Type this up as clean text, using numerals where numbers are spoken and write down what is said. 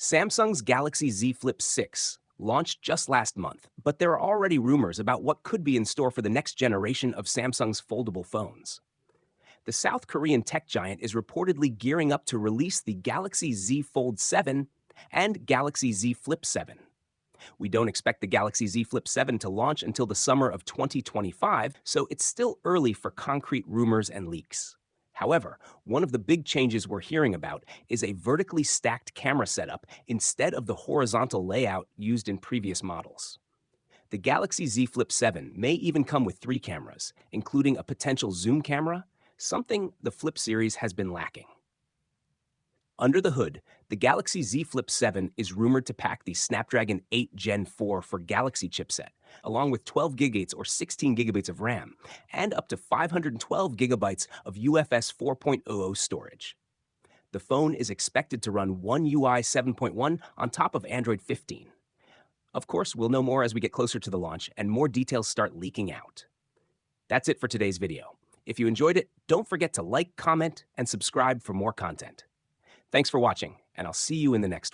Samsung's Galaxy Z Flip 6 launched just last month, but there are already rumors about what could be in store for the next generation of Samsung's foldable phones. The South Korean tech giant is reportedly gearing up to release the Galaxy Z Fold 7 and Galaxy Z Flip 7. We don't expect the Galaxy Z Flip 7 to launch until the summer of 2025, so it's still early for concrete rumors and leaks. However, one of the big changes we're hearing about is a vertically stacked camera setup instead of the horizontal layout used in previous models. The Galaxy Z Flip 7 may even come with 3 cameras, including a potential zoom camera, something the Flip series has been lacking. Under the hood, the Galaxy Z Flip 7 is rumored to pack the Snapdragon 8 Gen 4 for Galaxy chipset, along with 12 gigabytes or 16 gigabytes of RAM, and up to 512 gigabytes of UFS 4.00 storage. The phone is expected to run One UI 7.1 on top of Android 15. Of course, we'll know more as we get closer to the launch and more details start leaking out. That's it for today's video. If you enjoyed it, don't forget to like, comment, and subscribe for more content. Thanks for watching, and I'll see you in the next one.